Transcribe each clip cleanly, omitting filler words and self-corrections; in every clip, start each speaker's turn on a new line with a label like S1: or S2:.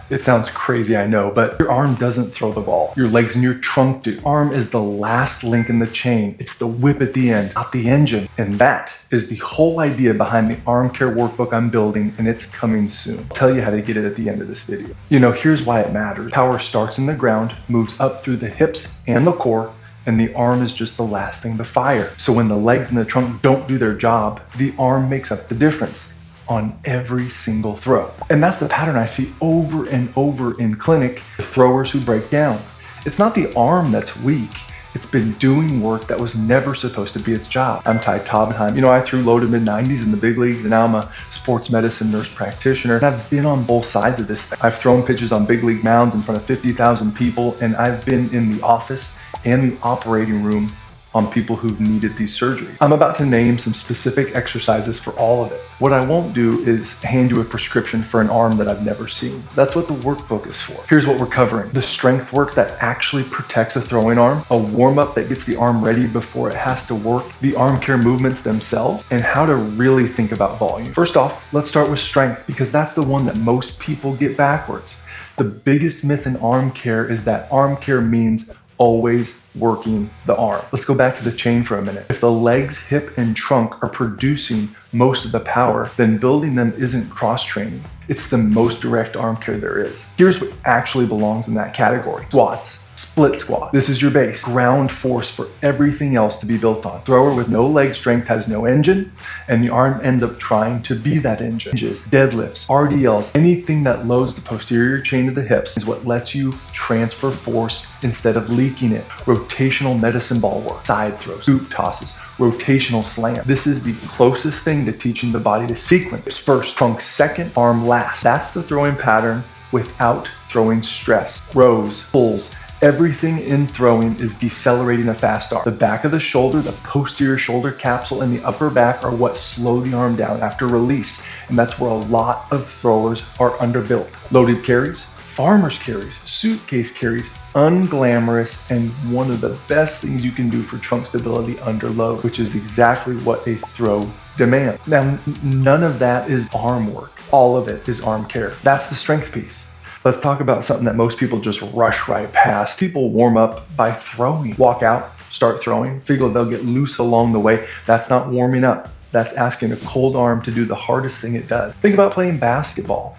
S1: It sounds crazy, I know, but your arm doesn't throw the ball. Your legs and your trunk do. Arm is the last link in the chain. It's the whip at the end, not the engine. And that is the whole idea behind the arm care workbook I'm building, and it's coming soon. I'll tell you how to get it at the end of this video. Here's why it matters. Power starts in the ground, moves up through the hips and the core, and the arm is just the last thing to fire. So when the legs and the trunk don't do their job, the arm makes up the difference on every single throw. And that's the pattern I see over and over in clinic, throwers who break down. It's not the arm that's weak. It's been doing work that was never supposed to be its job. I'm Ty Taubenheim. I threw low to mid-90s in the big leagues, and now I'm a sports medicine nurse practitioner. And I've been on both sides of this thing. I've thrown pitches on big league mounds in front of 50,000 people, and I've been in the office and the operating room on people who've needed these surgeries. I'm about to name some specific exercises for all of it. What I won't do is hand you a prescription for an arm that I've never seen. That's what the workbook is for. Here's what we're covering: the strength work that actually protects a throwing arm, a warm-up that gets the arm ready before it has to work, the arm care movements themselves, and how to really think about volume. First off, let's start with strength, because that's the one that most people get backwards. The biggest myth in arm care is that arm care means always working the arm. Let's go back to the chain for a minute. If the legs, hip, and trunk are producing most of the power, then building them isn't cross-training. It's the most direct arm care there is. Here's what actually belongs in that category: squats. Split squat. This is your base, ground force for everything else to be built on. Thrower with no leg strength has no engine, and the arm ends up trying to be that engine. Deadlifts, RDLs, anything that loads the posterior chain of the hips is what lets you transfer force instead of leaking it. Rotational medicine ball work, side throws, scoop tosses, rotational slam. This is the closest thing to teaching the body to sequence. First, trunk second, arm last. That's the throwing pattern without throwing stress. Rows, pulls, everything in throwing is decelerating a fast arm. The back of the shoulder, the posterior shoulder capsule, and the upper back are what slow the arm down after release. And that's where a lot of throwers are underbuilt. Loaded carries, farmer's carries, suitcase carries, unglamorous, and one of the best things you can do for trunk stability under load, which is exactly what a throw demands. Now, none of that is arm work. All of it is arm care. That's the strength piece. Let's talk about something that most people just rush right past. People warm up by throwing. Walk out, start throwing, figure they'll get loose along the way. That's not warming up. That's asking a cold arm to do the hardest thing it does. Think about playing basketball.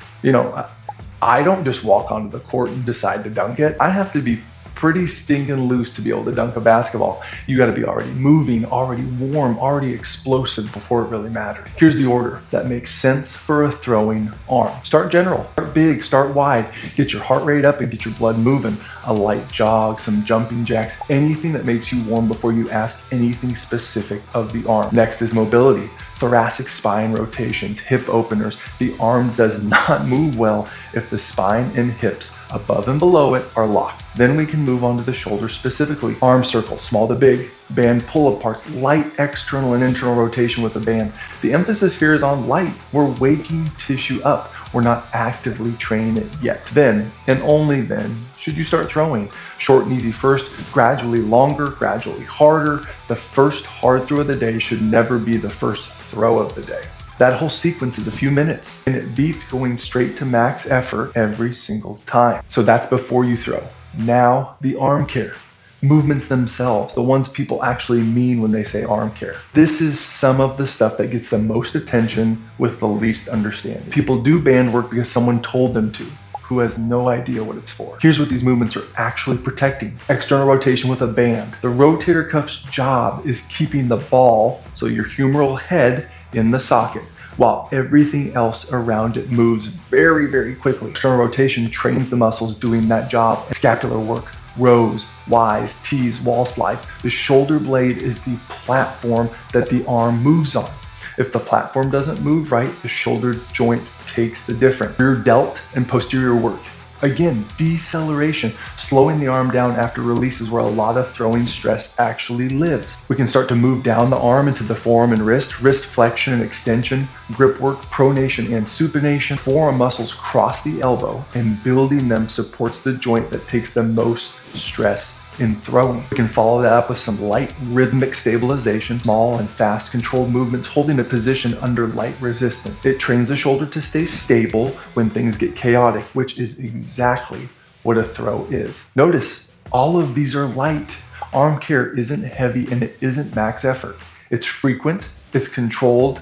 S1: I don't just walk onto the court and decide to dunk it. I have to be pretty stinking loose to be able to dunk a basketball. You gotta be already moving, already warm, already explosive before it really matters. Here's the order that makes sense for a throwing arm. Start general, start big, start wide, get your heart rate up and get your blood moving. A light jog, some jumping jacks, anything that makes you warm before you ask anything specific of the arm. Next is mobility. Thoracic spine rotations, hip openers. The arm does not move well if the spine and hips above and below it are locked. Then we can move on to the shoulder specifically. Arm circles, small to big, band pull-aparts, light external and internal rotation with a band. The emphasis here is on light. We're waking tissue up. We're not actively training it yet. Then, and only then, should you start throwing. Short and easy first, gradually longer, gradually harder. The first hard throw of the day should never be the first throw of the day. That whole sequence is a few minutes, and it beats going straight to max effort every single time. So that's before you throw. Now, the arm care. Movements themselves, the ones people actually mean when they say arm care. This is some of the stuff that gets the most attention with the least understanding. People do band work because someone told them to, who has no idea what it's for. Here's what these movements are actually protecting. External rotation with a band. The rotator cuff's job is keeping the ball, so your humeral head, in the socket, while everything else around it moves very, very quickly. External rotation trains the muscles doing that job. Scapular work, rows, Ys, Ts, wall slides. The shoulder blade is the platform that the arm moves on. If the platform doesn't move right, the shoulder joint takes the difference. Rear delt and posterior work. Again, deceleration, slowing the arm down after release is where a lot of throwing stress actually lives. We can start to move down the arm into the forearm and wrist flexion and extension, grip work, pronation and supination. Forearm muscles cross the elbow, and building them supports the joint that takes the most stress in throwing. We can follow that up with some light rhythmic stabilization, small and fast controlled movements holding a position under light resistance. It trains the shoulder to stay stable when things get chaotic, which is exactly what a throw is. Notice, all of these are light. Arm care isn't heavy and it isn't max effort. It's frequent, it's controlled,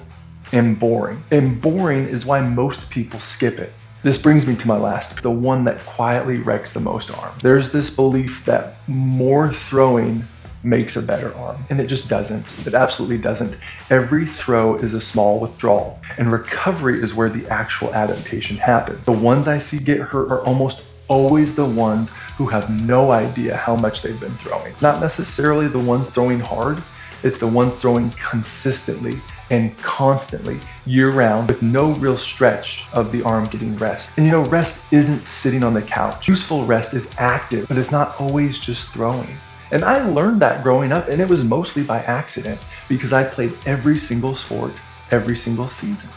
S1: and boring. And boring is why most people skip it. This brings me to my last, the one that quietly wrecks the most arm. There's this belief that more throwing makes a better arm, and it just doesn't. It absolutely doesn't. Every throw is a small withdrawal, and recovery is where the actual adaptation happens. The ones I see get hurt are almost always the ones who have no idea how much they've been throwing. Not necessarily the ones throwing hard, it's the ones throwing consistently and constantly year-round with no real stretch of the arm getting rest. And rest isn't sitting on the couch. Useful rest is active, but it's not always just throwing. And I learned that growing up, and it was mostly by accident because I played every single sport, every single season.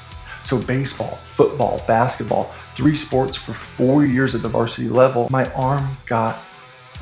S1: So baseball, football, basketball, 3 sports for 4 years at the varsity level, my arm got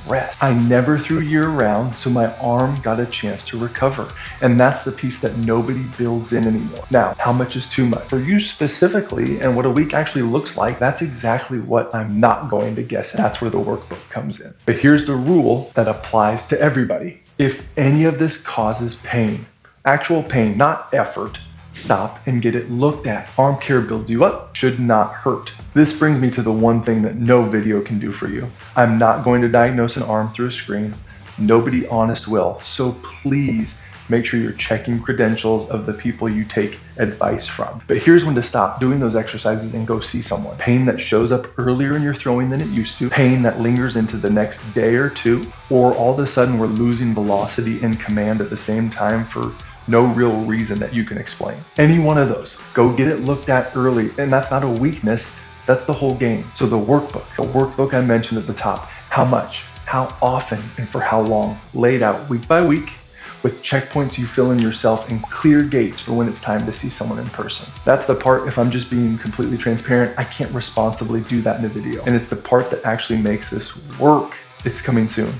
S1: rest. I never threw year-round, so my arm got a chance to recover. And that's the piece that nobody builds in anymore. Now, how much is too much? For you specifically, and what a week actually looks like, that's exactly what I'm not going to guess. That's where the workbook comes in. But here's the rule that applies to everybody. If any of this causes pain, actual pain, not effort, stop and get it looked at. Arm care builds you up, should not hurt. This brings me to the one thing that no video can do for you. I'm not going to diagnose an arm through a screen. Nobody honest will. So please make sure you're checking credentials of the people you take advice from. But here's when to stop doing those exercises and go see someone. Pain that shows up earlier in your throwing than it used to, pain that lingers into the next day or two, or all of a sudden we're losing velocity and command at the same time for no real reason that you can explain. Any one of those, go get it looked at early. And that's not a weakness, that's the whole game. So the workbook I mentioned at the top, how much, how often, and for how long, laid out week by week with checkpoints you fill in yourself and clear gates for when it's time to see someone in person. That's the part, if I'm just being completely transparent, I can't responsibly do that in a video. And it's the part that actually makes this work. It's coming soon.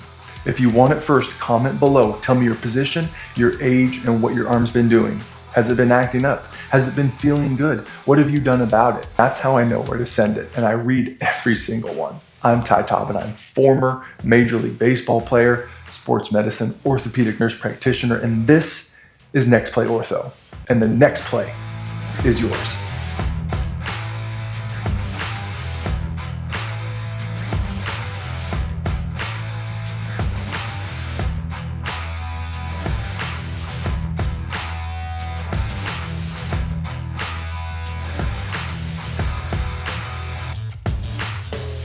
S1: If you want it first, comment below. Tell me your position, your age, and what your arm's been doing. Has it been acting up? Has it been feeling good? What have you done about it? That's how I know where to send it, and I read every single one. I'm Ty Taubenheim, former Major League Baseball player, sports medicine, orthopedic nurse practitioner, and this is Next Play Ortho. And the next play is yours.